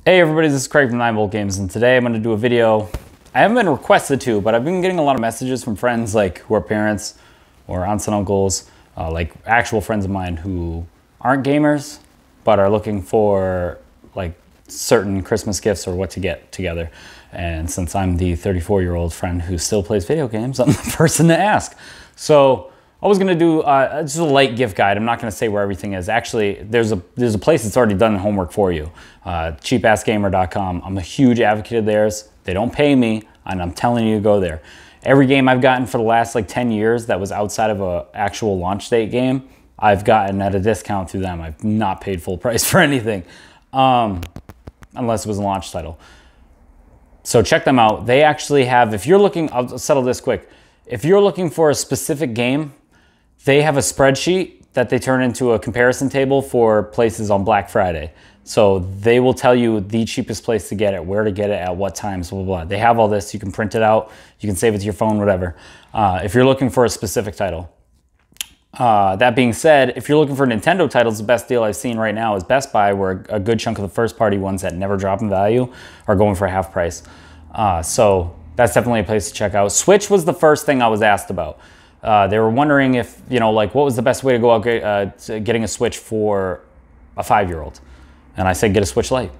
Hey everybody, this is Craig from 9 Volt Games, and today I'm going to do a video. I haven't been requested to, but I've been getting a lot of messages from friends like who are parents or aunts and uncles, like actual friends of mine who aren't gamers, but are looking for like certain Christmas gifts or what to get together. And since I'm the 34-year-old friend who still plays video games, I'm the person to ask. So I was gonna do just a light gift guide. I'm not gonna say where everything is. Actually, there's a place that's already done the homework for you. Cheapassgamer.com. I'm a huge advocate of theirs. They don't pay me, and I'm telling you to go there. Every game I've gotten for the last like 10 years that was outside of an actual launch date game, I've gotten at a discount through them. I've not paid full price for anything, unless it was a launch title. So check them out. They actually have, if you're looking, I'll settle this quick. If you're looking for a specific game, they have a spreadsheet that they turn into a comparison table for places on Black Friday. So they will tell you the cheapest place to get it, where to get it, at what times, blah, blah, blah. They have all this. You can print it out. You can save it to your phone, whatever. If you're looking for a specific title. That being said, if you're looking for Nintendo titles, the best deal I've seen right now is Best Buy, where a good chunk of the first party ones that never drop in value are going for half price. So that's definitely a place to check out. Switch was the first thing I was asked about. They were wondering if, you know, like what was the best way to go out getting a Switch for a 5-year-old. And I said, get a Switch Lite.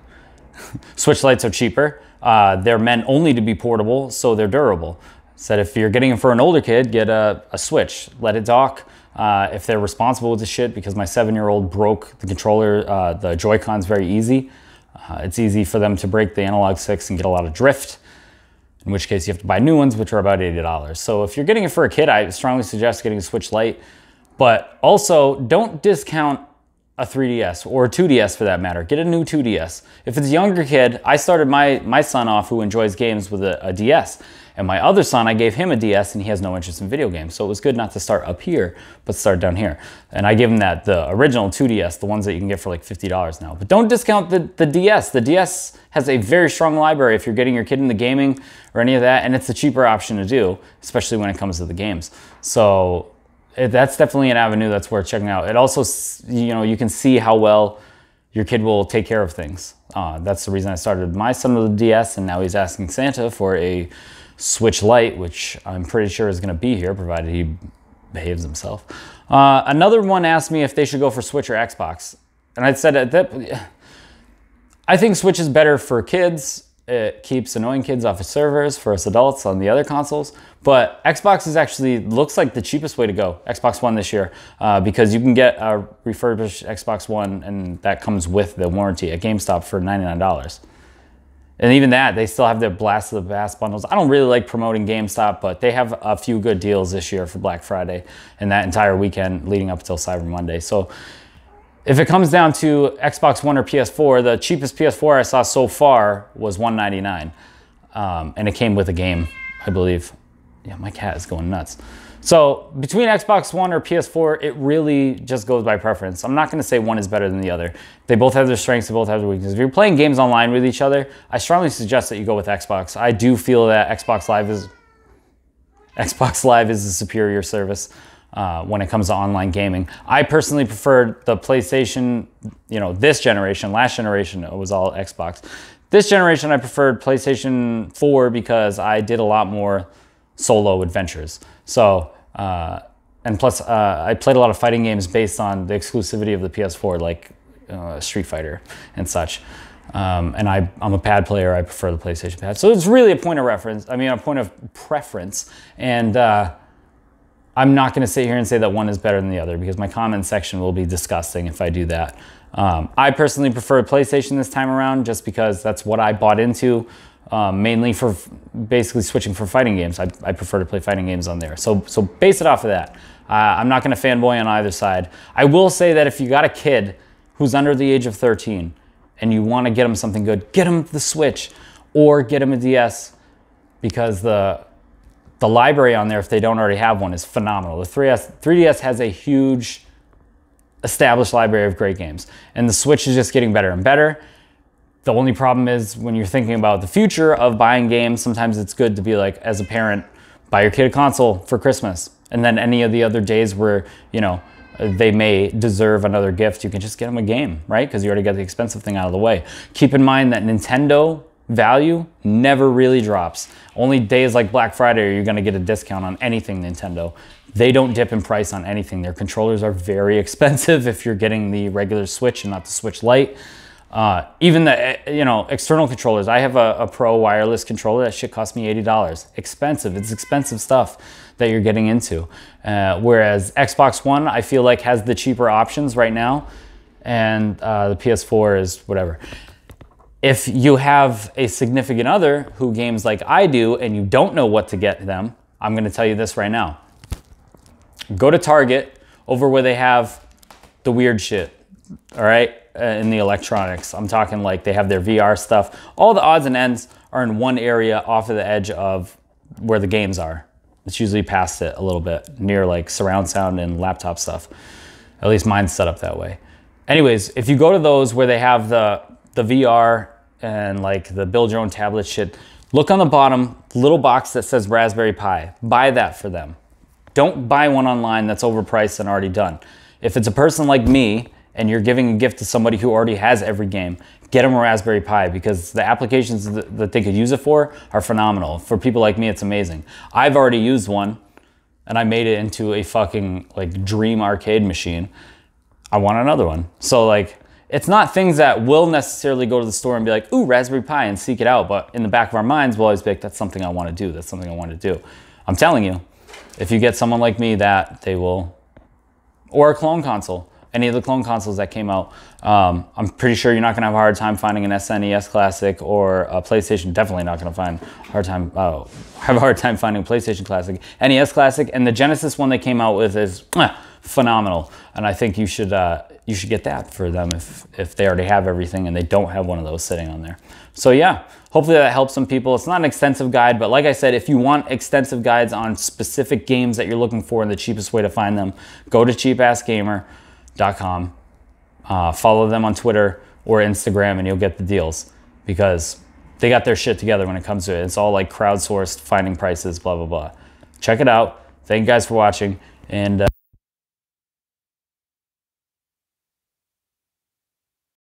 Switch Lites are cheaper. They're meant only to be portable, so they're durable. Said if you're getting them for an older kid, get a Switch. Let it dock. If they're responsible with the shit, because my 7-year-old broke the controller, the Joy-Cons very easy. It's easy for them to break the analog sticks and get a lot of drift, in which case you have to buy new ones, which are about $80. So if you're getting it for a kid, I strongly suggest getting a Switch Lite. But also, don't discount a 3DS or a 2DS for that matter. Get a new 2DS. If it's a younger kid, I started my son off who enjoys games with a DS. And my other son, I gave him a DS and he has no interest in video games. So it was good not to start up here, but start down here. And I gave him the original 2DS, the ones that you can get for like $50 now. But don't discount the DS. The DS has a very strong library if you're getting your kid into gaming or any of that, and it's a cheaper option to do, especially when it comes to the games. So that's definitely an avenue that's worth checking out. It also, you know, you can see how well your kid will take care of things. That's the reason I started my son with a DS, and now he's asking Santa for a Switch Lite, which I'm pretty sure is going to be here, provided he behaves himself. Another one asked me if they should go for Switch or Xbox. And I said, I think Switch is better for kids. It keeps annoying kids off of servers for us adults on the other consoles. But Xbox is actually, looks like the cheapest way to go. Xbox One this year, because you can get a refurbished Xbox One, and that comes with the warranty at GameStop for $99. And even that, they still have their Blast of the Past bundles. I don't really like promoting GameStop, but they have a few good deals this year for Black Friday and that entire weekend leading up until Cyber Monday. So if it comes down to Xbox One or PS4, the cheapest PS4 I saw so far was $199. And it came with a game, I believe. Yeah, my cat is going nuts. So between Xbox One or PS4, it really just goes by preference. I'm not going to say one is better than the other. They both have their strengths, they both have their weaknesses. If you're playing games online with each other, I strongly suggest that you go with Xbox. I do feel that Xbox Live is a superior service when it comes to online gaming. I personally prefer the PlayStation, you know, this generation. Last generation, it was all Xbox. This generation, I preferred PlayStation 4 because I did a lot more solo adventures. So, and plus, I played a lot of fighting games based on the exclusivity of the PS4, like Street Fighter and such. And I'm a pad player. I prefer the PlayStation pad. So it's really a point of reference. I mean, a point of preference. And I'm not going to sit here and say that one is better than the other, because my comment section will be disgusting if I do that. I personally prefer PlayStation this time around, just because that's what I bought into. Mainly for basically switching for fighting games. I prefer to play fighting games on there. So base it off of that. I'm not going to fanboy on either side. I will say that if you got a kid who's under the age of 13 and you want to get him something good, get him the Switch or get him a DS, because the library on there, if they don't already have one, is phenomenal. The 3DS has a huge established library of great games, and the Switch is just getting better and better. The only problem is when you're thinking about the future of buying games, sometimes it's good to be like, as a parent, buy your kid a console for Christmas. And then any of the other days where, you know, they may deserve another gift, you can just get them a game, right? Because you already got the expensive thing out of the way. Keep in mind that Nintendo value never really drops. Only days like Black Friday are you going to get a discount on anything Nintendo. They don't dip in price on anything. Their controllers are very expensive if you're getting the regular Switch and not the Switch Lite. Even the external controllers. I have a Pro wireless controller. That shit cost me $80. Expensive. It's expensive stuff that you're getting into. Whereas Xbox One, I feel like has the cheaper options right now, and the PS4 is whatever. If you have a significant other who games like I do and you don't know what to get them, I'm going to tell you this right now. Go to Target over where they have the weird shit, all right, in the electronics. I'm talking like they have their VR stuff. All the odds and ends are in one area off of the edge of where the games are. It's usually past it a little bit, near like surround sound and laptop stuff. At least mine's set up that way. Anyways, if you go to those where they have the VR and like the build your own tablet shit, look on the bottom, little box that says Raspberry Pi. Buy that for them. Don't buy one online that's overpriced and already done. If it's a person like me and you're giving a gift to somebody who already has every game, get them a Raspberry Pi, because the applications that they could use it for are phenomenal. For people like me, it's amazing. I've already used one and I made it into a fucking like dream arcade machine. I want another one. So like, it's not things that will necessarily go to the store and be like, ooh, Raspberry Pi, and seek it out. But in the back of our minds, we'll always be like, that's something I want to do. That's something I want to do. I'm telling you, if you get someone like me, that they will, or a clone console. Any of the clone consoles that came out, I'm pretty sure you're not gonna have a hard time finding an SNES Classic or a PlayStation. Definitely not gonna have a hard time finding a PlayStation Classic, NES Classic, and the Genesis one they came out with is phenomenal. And I think you should get that for them if they already have everything and they don't have one of those sitting on there. So yeah, hopefully that helps some people. It's not an extensive guide, but like I said, if you want extensive guides on specific games that you're looking for and the cheapest way to find them, go to cheapassgamer.com. Follow them on Twitter or Instagram and you'll get the deals, because they got their shit together when it comes to it. It's all like crowdsourced, finding prices, blah, blah, blah. Check it out. Thank you guys for watching, and